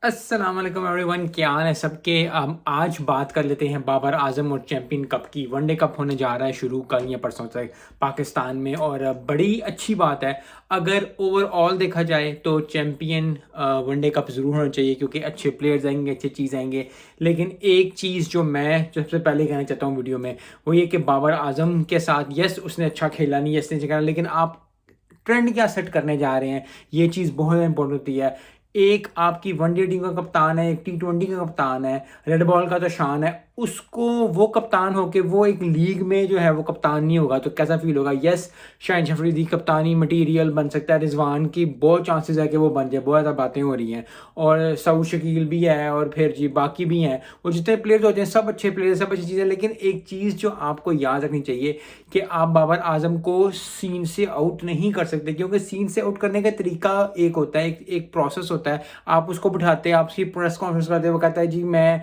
अस्सलाम वालेकुम एवरीवन, क्या हाल है सबके। आज बात कर लेते हैं बाबर आजम और चैंपियन कप की। वनडे कप होने जा रहा है शुरू कल या परसों तक पाकिस्तान में, और बड़ी अच्छी बात है। अगर ओवरऑल देखा जाए तो चैंपियन वनडे कप ज़रूर होना चाहिए, क्योंकि अच्छे प्लेयर्स आएंगे, अच्छी चीज़ आएंगे। लेकिन एक चीज़ जो मैं सबसे पहले कहना चाहता हूँ वीडियो में, वो ये कि बाबर आजम के साथ यस उसने अच्छा खेला, नहीं यस ने अच्छा खेला, लेकिन आप ट्रेंड क्या सेट करने जा रहे हैं, ये चीज़ बहुत इंपॉर्टेंट होती है। एक आपकी वनडे टीम का कप्तान है, एक टी20 का कप्तान है, रेड बॉल का तो शान है, उसको वो कप्तान होके वो एक लीग में जो है वो कप्तान नहीं होगा तो कैसा फील होगा। यस, शाहिन अफरीदी कप्तानी मटेरियल बन सकता है, रिजवान की बहुत चांसेस है कि वो बन जाए, बहुत ज़्यादा बातें हो रही हैं, और सऊद शकील भी है, और फिर जी बाकी भी हैं। वो जितने प्लेयर्स होते हैं सब अच्छे प्लेयर्स, सब अच्छी चीज़ें। लेकिन एक चीज़ जो आपको याद रखनी चाहिए कि आप बाबर आजम को सीन से आउट नहीं कर सकते, क्योंकि सीन से आउट करने का तरीका एक होता है, एक प्रोसेस होता है। आप उसको बिठाते हैं, आप उसकी प्रेस कॉन्फ्रेंस करते हैं, वो कहता है जी मैं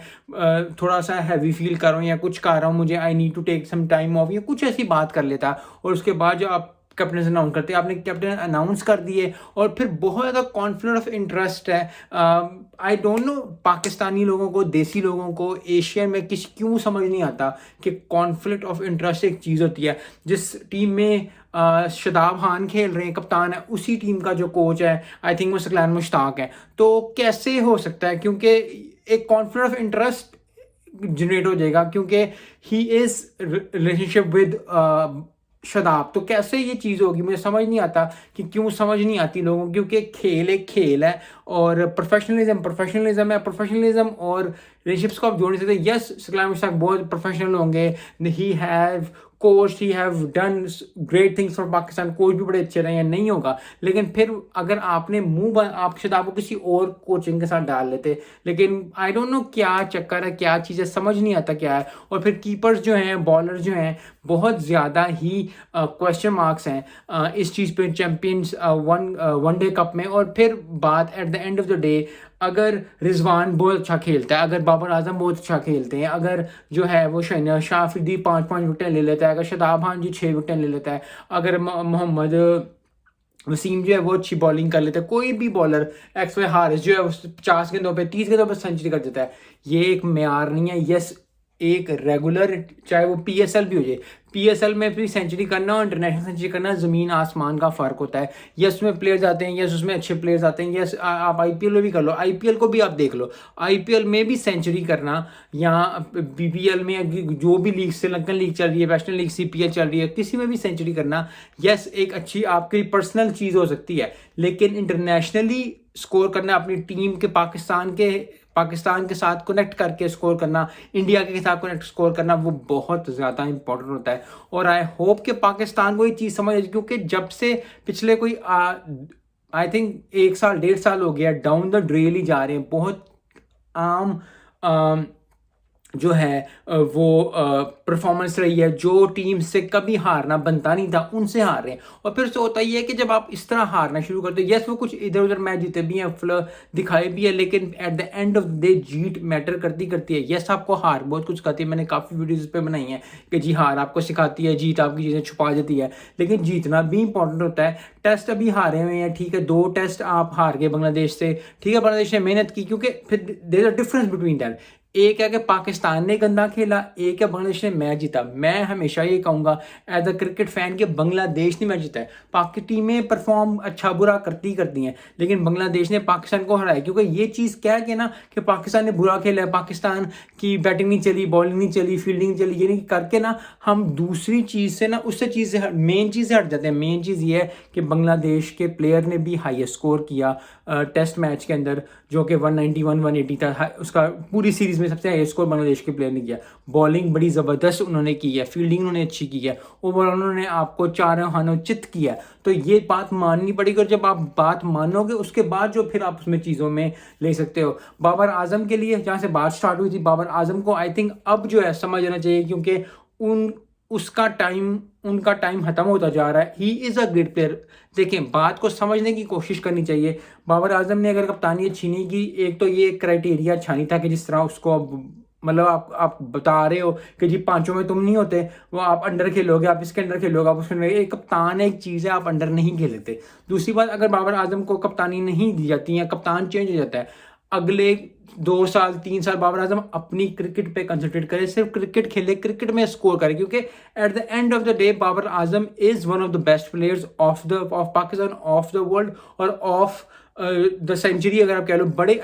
थोड़ा सा हैवी फील कर रहा हूँ या कुछ कर रहा हूँ, मुझे I need to take some time off, या कुछ ऐसी बात कर लेता है। और उसके बाद जो आप कैप्टन अनाउंस करते हैं, आपने कैप्टन अनाउंस कर दिए, और फिर बहुत ज़्यादा कॉन्फ्लिक्ट ऑफ इंटरेस्ट है। आई डोंट नो, पाकिस्तानी लोगों को, देसी लोगों को, एशियन में क्यों समझ नहीं आता कि कॉन्फ्लिक्ट ऑफ इंटरेस्ट एक चीज़ होती है। जिस टीम में शादाब खान खेल रहे हैं, कप्तान है, उसी टीम का जो कोच है आई थिंक वो सकलान मुश्ताक है। तो कैसे हो सकता है, क्योंकि एक कॉन्फ्लिक्ट ऑफ इंटरेस्ट जनरेट हो जाएगा, क्योंकि he is relationship with Shadab. तो कैसे ये चीज़ होगी, मुझे समझ नहीं आता कि क्यों समझ नहीं आती लोगों को, क्योंकि खेल एक खेल है, और प्रोफेशनलिज्म है। प्रोफेशनलिज्म और रिलेशनशिप्स को आप जोड़ नहीं सकते। यस, सकलान मुश्ताक बहुत प्रोफेशनल होंगे, he have coach, he have done great things for Pakistan, coach भी बड़े अच्छे रहे हैं, नहीं होगा। लेकिन फिर अगर आपने आप शादाब को किसी और कोचिंग के साथ डाल लेते। लेकिन आई डोंट नो क्या चक्कर है, क्या चीज़ है, समझ नहीं आता क्या है। और फिर कीपर्स जो हैं, बॉलर जो हैं, बहुत ज़्यादा ही क्वेश्चन मार्क्स हैं इस चीज़ पे चैम्पियंस वनडे कप में। और फिर बात eight the end of the day, अगर रिजवान बहुत अच्छा खेलता है, अगर बाबर आजम बहुत अच्छा खेलते हैं, अगर जो है वो शाह अफरीदी 5-5 विकेटें ले लेता है, अगर शादाब खान जी 6 विकेटें ले लेता है, अगर मोहम्मद वसीम जो है वो अच्छी बॉलिंग कर लेता है, कोई भी बॉलर एक्स वाई हारिस जो है 50 गेंदों पे 30 गेंदों पे सेंचुरी कर देता है, ये एक म्यार नहीं है। यस, एक रेगुलर, चाहे वो पीएसएल भी हो जाए, पीएसएल में भी सेंचुरी करना और इंटरनेशनल सेंचुरी करना ज़मीन आसमान का फ़र्क होता है। यस, उसमें प्लेयर्स आते हैं, यस उसमें अच्छे प्लेयर्स आते हैं। यस, आप आईपीएल में भी कर लो, आईपीएल को भी आप देख लो, आईपीएल में भी सेंचुरी करना, या बीपीएल में जो भी लीग, श्रीलंकन लीग चल रही है, वेस्टर्न लीग सीपीएल चल रही है, किसी में भी सेंचुरी करना, यस एक अच्छी आपकी पर्सनल चीज़ हो सकती है। लेकिन इंटरनेशनली स्कोर करना, अपनी टीम के पाकिस्तान के साथ कनेक्ट करके स्कोर करना, इंडिया के साथ कनेक्ट स्कोर करना, वो बहुत ज़्यादा इंपॉर्टेंट होता है। और आई होप कि पाकिस्तान को ये चीज़ समझ आए, क्योंकि जब से पिछले कोई आई थिंक 1 साल 1.5 साल हो गया, डाउन द ड्रेल ही जा रहे हैं। बहुत आम जो है वो परफॉर्मेंस रही है, जो टीम से कभी हारना बनता नहीं था उनसे हार रहे हैं। और फिर से होता ही है कि जब आप इस तरह हारना शुरू करते हो, यस वो कुछ इधर उधर मैच जीते भी हैं, दिखाए भी है, लेकिन eight the end of the day Jeet matter करती है। यस, आपको हार बहुत कुछ सिखाती है, मैंने काफ़ी वीडियोज़ पे बनाई हैं कि जी हार आपको सिखाती है, जीत आपकी चीज़ें छुपा देती है, लेकिन जीतना भी इंपॉर्टेंट होता है। टेस्ट अभी हारे हुए हैं, ठीक है, 2 टेस्ट आप हार गए बांग्लादेश से, ठीक है, बांग्लादेश ने मेहनत की, क्योंकि फिर there is a difference between that. एक है कि पाकिस्तान ने गंदा खेला, एक है बांग्लादेश ने मैच जीता। मैं हमेशा ये कहूँगा एज अ क्रिकेट फैन कि बांग्लादेश ने मैच जीता है। बाकी टीमें परफॉर्म अच्छा बुरा करती हैं, लेकिन बांग्लादेश ने पाकिस्तान को हराया, क्योंकि ये चीज़ क्या है ना कि पाकिस्तान ने बुरा खेला है, पाकिस्तान की बैटिंग नहीं चली, बॉलिंग नहीं चली, फील्डिंग नहीं चली, ये नहीं करके ना हम दूसरी चीज़ से ना उससे चीज़ से मेन चीज़ से हट जाते हैं। मेन चीज़ ये है कि बांग्लादेश के प्लेयर ने भी हाईएस्ट स्कोर किया टेस्ट मैच के अंदर, जो कि 191 180 था, उसका पूरी सीरीज़ में सबसे हाई स्कोर बांग्लादेश के प्लेयर ने किया। बॉलिंग बड़ी ज़बरदस्त उन्होंने की है, फील्डिंग उन्होंने अच्छी की है, ओवरऑल उन्होंने आपको 4 खानों चित किया। तो ये बात माननी पड़ेगी, और जब आप बात मानोगे उसके बाद जो फिर आप उसमें चीज़ों में ले सकते हो। बाबर आजम के लिए जहाँ से बात स्टार्ट हुई थी, बाबर आजम को आई थिंक अब जो है समझ आना चाहिए, क्योंकि उनका टाइम खत्म होता जा रहा है। He is a great player. देखें, बात को समझने की कोशिश करनी चाहिए। बाबर आजम ने अगर कप्तानी अच्छी नहीं की, एक तो ये क्राइटेरिया अच्छा नहीं था कि जिस तरह उसको अब मतलब आप बता रहे हो कि जी 5 में तुम नहीं होते, वो आप अंडर खेलोगे, आप इसके अंडर खेलोगे, आप उसके अंडर, एक कप्तान एक चीज़ है, आप अंडर नहीं खेलते। दूसरी बात, अगर बाबर आजम को कप्तानी नहीं दी जाती है, कप्तान चेंज हो जाता है, अगले 2 साल 3 साल बाबर आजम अपनी क्रिकेट पे कंसंट्रेट करे, सिर्फ क्रिकेट खेले, क्रिकेट में स्कोर करे, क्योंकि at the end of the day Babar Azam is one of the best players of Pakistan, of the world और ऑफ द सेंचुरी। अगर आप कह लो, बड़े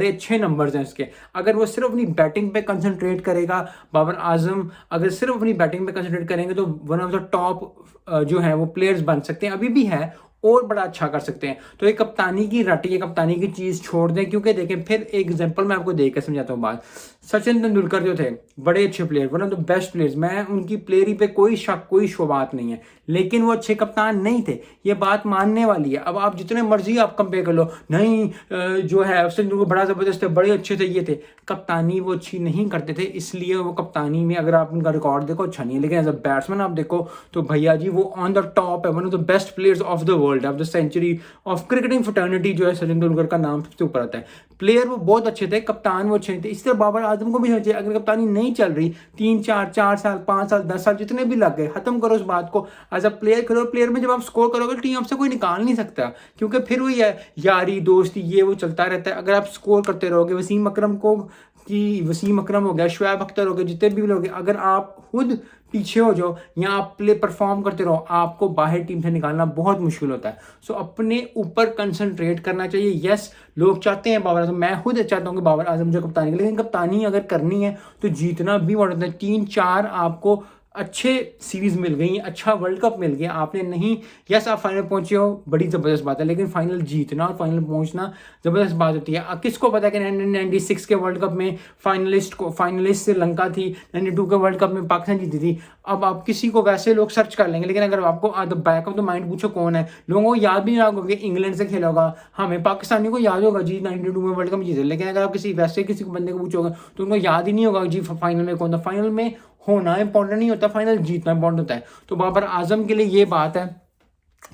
अच्छे नंबर्स हैं इसके। अगर वो सिर्फ अपनी बैटिंग पे कंसंट्रेट करेगा, बाबर आजम अगर सिर्फ अपनी बैटिंग पे कंसंट्रेट करेंगे तो वन ऑफ द टॉप जो है वो प्लेयर्स बन सकते हैं, अभी भी है और बड़ा अच्छा कर सकते हैं। तो ये कप्तानी की रट, ये कप्तानी की चीज़ छोड़ दें, क्योंकि देखें, फिर एक एग्जांपल मैं आपको देकर समझाता हूँ बात। सचिन तेंदुलकर जो थे, बड़े अच्छे player, one of the best players, मैं उनकी प्लेयरी पे कोई शक कोई शुबात नहीं है, लेकिन वो अच्छे कप्तान नहीं थे, ये बात मानने वाली है। अब आप जितने मर्जी आप कंपेयर कर लो, नहीं जो है सचिन तेंदुलकर बड़ा ज़बरदस्त थे, बड़े अच्छे थे, ये थे, कप्तानी वो अच्छी नहीं करते थे, इसलिए वो कप्तानी में अगर आप उनका रिकॉर्ड देखो अच्छा नहीं है। लेकिन एज अ बैट्समैन आप देखो तो भैया जी वो ऑन द टॉप है, one of the best players of the world, of the century, of cricketing fraternity जो है सचिन तेंदुलकर का नाम सबसे ऊपर आता है। प्लेयर वो बहुत अच्छे थे, कप्तान वो अच्छे थे। इस तरह बाबर आजम को भी होना चाहिए। अगर कप्तानी नहीं चल रही, 3 4 4 साल 5 साल 10 साल जितने भी लग गए, खत्म करो उस बात को, एज अ प्लेयर करो। प्लेयर में जब आप स्कोर करोगे टीम आपसे कोई निकाल नहीं सकता, क्योंकि फिर वही है यारी दोस्ती ये वो चलता रहता है। अगर आप स्कोर करते रहोगे, वसीम अकरम हो गया, शुएब अख्तर हो गए, जितने भी लोग, अगर आप खुद पीछे हो जाओ या आप प्ले परफॉर्म करते रहो, आपको बाहर टीम से निकालना बहुत मुश्किल होता है। सो अपने ऊपर कंसंट्रेट करना चाहिए। यस, लोग चाहते हैं बाबर आजम, मैं खुद चाहता हूँ कि बाबर आजम जो कप्तानी, लेकिन कप्तानी अगर करनी है तो जीतना भी पड़ता है। 3 4 आपको अच्छे सीरीज मिल गई, अच्छा वर्ल्ड कप मिल गया, आपने नहीं, यस आप फाइनल पहुंचे हो, बड़ी ज़बरदस्त बात है, लेकिन फाइनल जीतना और फाइनल पहुंचना ज़बरदस्त बात होती है। अब किसको पता है कि 1996 के वर्ल्ड कप में फाइनलिस्ट श्रीलंका थी, 92 के वर्ल्ड कप में पाकिस्तान जीती थी। अब आप किसी को वैसे लोग सर्च कर लेंगे, लेकिन अगर आपको the back of the mind पूछो कौन है, लोगों को याद भी ना होगा कि इंग्लैंड से खेला होगा, हमें पाकिस्तानी को याद होगा जी 92 में वर्ल्ड कप जीते, लेकिन अगर आप किसी बंदे को पूछोगे तो उनको याद ही नहीं होगा जी फाइनल में कौन था। फाइनल में होना इंपॉर्टेंट नहीं होता, फाइनल जीतना इंपॉर्टेंट होता है। तो बाबर आजम के लिए ये बात है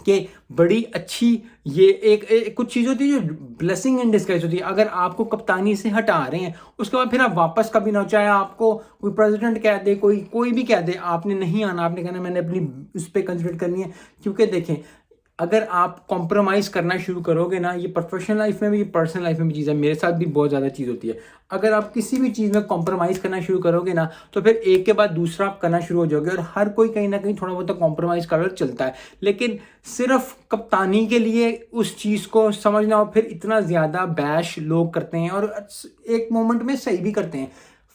कि बड़ी अच्छी ये एक कुछ चीज़ होती है जो ब्लेसिंग इन डिस्गाइज होती है। अगर आपको कप्तानी से हटा रहे हैं, उसके बाद फिर आप वापस कभी ना, चाहे आपको कोई प्रेसिडेंट कह दे, कोई भी कह दे, आपने नहीं आना, आपने कहना मैंने अपनी उस पर कंसंट्रेट करनी है। क्योंकि देखें, अगर आप कॉम्प्रोमाइज़ करना शुरू करोगे ना, ये प्रोफेशनल लाइफ में भी, ये पर्सनल लाइफ में भी चीज़ है, मेरे साथ भी बहुत ज़्यादा चीज़ होती है। अगर आप किसी भी चीज़ में कॉम्प्रोमाइज़ करना शुरू करोगे ना, तो फिर एक के बाद दूसरा आप करना शुरू हो जाओगे, और हर कोई कहीं ना कहीं थोड़ा बहुत कॉम्प्रोमाइज़ कर चलता है। लेकिन सिर्फ कप्तानी के लिए उस चीज़ को समझना, और फिर इतना ज़्यादा बैश लोग करते हैं, और एक मोमेंट में सही भी करते हैं।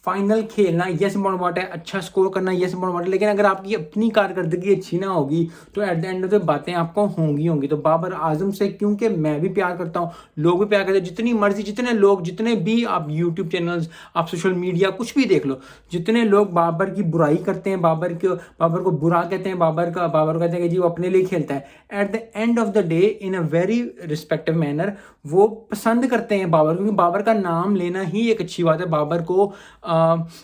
फाइनल खेलना यस इंपॉर्टेंट बात है, अच्छा स्कोर करना यस इंपॉर्टेंट बात है, लेकिन अगर आपकी अपनी कारकर्दगी अच्छी ना होगी तो eight the end of the बातें आपको होंगी। तो बाबर आजम से, क्योंकि मैं भी प्यार करता हूँ, लोग भी प्यार करते हैं, जितनी मर्जी जितने लोग, जितने भी आप यूट्यूब चैनल्स, आप सोशल मीडिया कुछ भी देख लो, जितने लोग बाबर की बुराई करते हैं, बाबर को बुरा कहते हैं, बाबर कहते हैं कि जी वो अपने लिए खेलता है, eight the end of the day in a very respective manner वो पसंद करते हैं बाबर, क्योंकि बाबर का नाम लेना ही एक अच्छी बात है।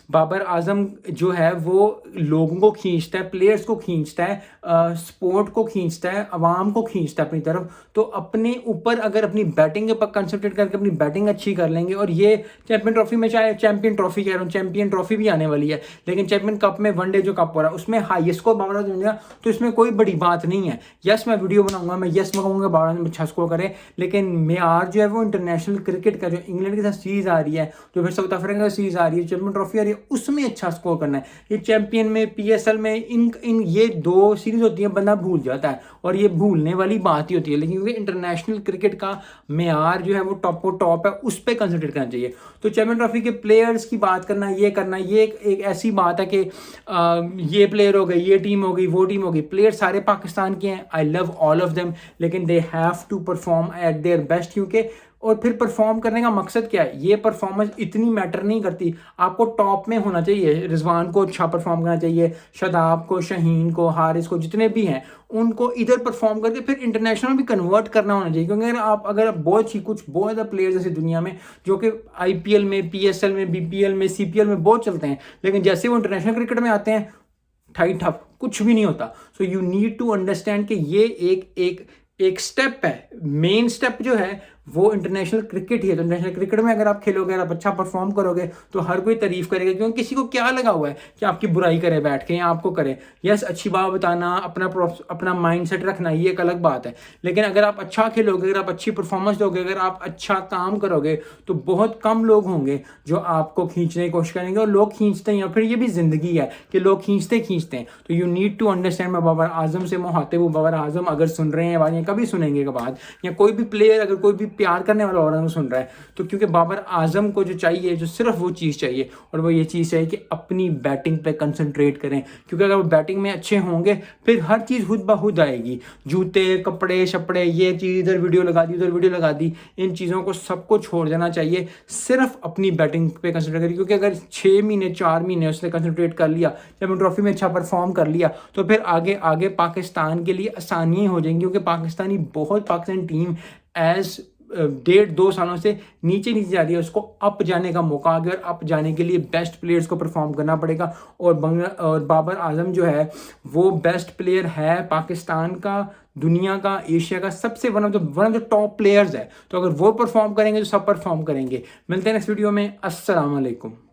बाबर आजम जो है वो लोगों को खींचता है, प्लेयर्स को खींचता है, स्पोर्ट को खींचता है, अवाम को खींचता है अपनी तरफ। तो अपने ऊपर अगर अपनी बैटिंग के ऊपर कंसंट्रेट करके अपनी बैटिंग अच्छी कर लेंगे, और ये चैंपियन ट्रॉफी में, चाहे चैंपियन ट्रॉफी कह रहा हूँ, चैंपियन ट्रॉफी भी आने वाली है, लेकिन चैंपियन कप में वनडे जो कप हो रहा है उसमें हाईएस्ट स्कोर बाबर आजम ने, तो इसमें कोई बड़ी बात नहीं है। यस मैं वीडियो बनाऊंगा, मैं कहूँगा बाबर आजम अच्छा स्कोर करे, लेकिन मेयार जो है वो इंटरनेशनल क्रिकेट का, जो इंग्लैंड के साथ सीरीज आ रही है, जो फिर साउथ अफ्रीका की सीरीज आ रही है, चैंपियन ट्रॉफी आ रही है, उसमें अच्छा स्कोर करना है। ये चैंपियन में, पीएसएल में, इन ये 2 सीरीज होती है, बंदा भूल जाता है, और ये भूलने वाली बात ही होती है। लेकिन क्योंकि इंटरनेशनल क्रिकेट का मेयार जो है वो टॉप है, उस पर कंसंट्रेट करना चाहिए। तो चैंपियन ट्रॉफी के प्लेयर्स की बात करना, ये करना, ये एक ऐसी बात है कि ये प्लेयर हो गए, ये टीम हो गई, वो टीम हो गई, प्लेयर सारे पाकिस्तान के हैं, I love all of them, लेकिन they have to perform at their best. क्योंकि और फिर परफॉर्म करने का मकसद क्या है, ये परफॉर्मेंस इतनी मैटर नहीं करती, आपको टॉप में होना चाहिए। रिजवान को अच्छा परफॉर्म करना चाहिए, शादाब को, शाहीन को, हारिस को, जितने भी हैं उनको इधर परफॉर्म करके फिर इंटरनेशनल भी कन्वर्ट करना होना चाहिए। क्योंकि अगर बहुत ज़्यादा प्लेयर्स ऐसे दुनिया में जो कि आईपीएल में, पीएसएल में, बीपीएल में, सीपीएल में बहुत चलते हैं, लेकिन जैसे वो इंटरनेशनल क्रिकेट में आते हैं ठाई ठप, कुछ भी नहीं होता। So you need to understand कि ये एक स्टेप है, मेन स्टेप जो है वो इंटरनेशनल क्रिकेट ही है। तो इंटरनेशनल क्रिकेट में अगर आप खेलोगे, अगर आप अच्छा परफॉर्म करोगे तो हर कोई तारीफ करेगा, क्योंकि किसी को क्या लगा हुआ है कि आपकी बुराई करे बैठ के या आपको करे। यस, अच्छी बात बताना, अपना माइंड सेट रखना, ये एक अलग बात है। लेकिन अगर आप अच्छा खेलोगे, अगर आप अच्छी परफॉर्मेंस दोगे, अगर आप अच्छा काम करोगे, तो बहुत कम लोग होंगे जो आपको खींचने की कोशिश करेंगे। और लोग खींचते हैं, फिर ये भी जिंदगी है कि लोग खींचते हैं। तो यू नीड टू अंडरस्टैंड। मैं बाबर आजम से मुखातिब हूँ। बाबर आजम अगर सुन रहे हैं बात, या कभी सुनेंगे के बाद, या कोई भी प्लेयर, अगर कोई भी प्यार करने वाला बाबर आजम सुन रहा है, तो क्योंकि बाबर आजम को जो चाहिए, जो सिर्फ वो चीज़ चाहिए, और वो ये चीज़ चाहिए कि अपनी बैटिंग पे कंसंट्रेट करें। क्योंकि अगर वो बैटिंग में अच्छे होंगे, फिर हर चीज़ खुद ब खुद आएगी। जूते, कपड़े शपड़े, ये चीज़ इधर वीडियो लगा दी, उधर वीडियो लगा दी, इन चीज़ों को सबको छोड़ देना चाहिए। सिर्फ अपनी बैटिंग पे कंसंट्रेट करिए। क्योंकि अगर 6 महीने 4 महीने उसने कंसंट्रेट कर लिया, चैंपियन ट्रॉफी में अच्छा परफॉर्म कर लिया, तो फिर आगे आगे पाकिस्तान के लिए आसानी हो जाएंगी। क्योंकि पाकिस्तान टीम एज 1.5-2 सालों से नीचे नीचे जा रही है। उसको अप जाने का मौका आ गया, और अप जाने के लिए बेस्ट प्लेयर्स को परफॉर्म करना पड़ेगा। और बाबर आजम जो है वो बेस्ट प्लेयर है पाकिस्तान का, दुनिया का, एशिया का सबसे one of the top players है। तो अगर वो परफॉर्म करेंगे तो सब परफॉर्म करेंगे। मिलते हैं नेक्स्ट वीडियो में। अस्सलाम वालेकुम।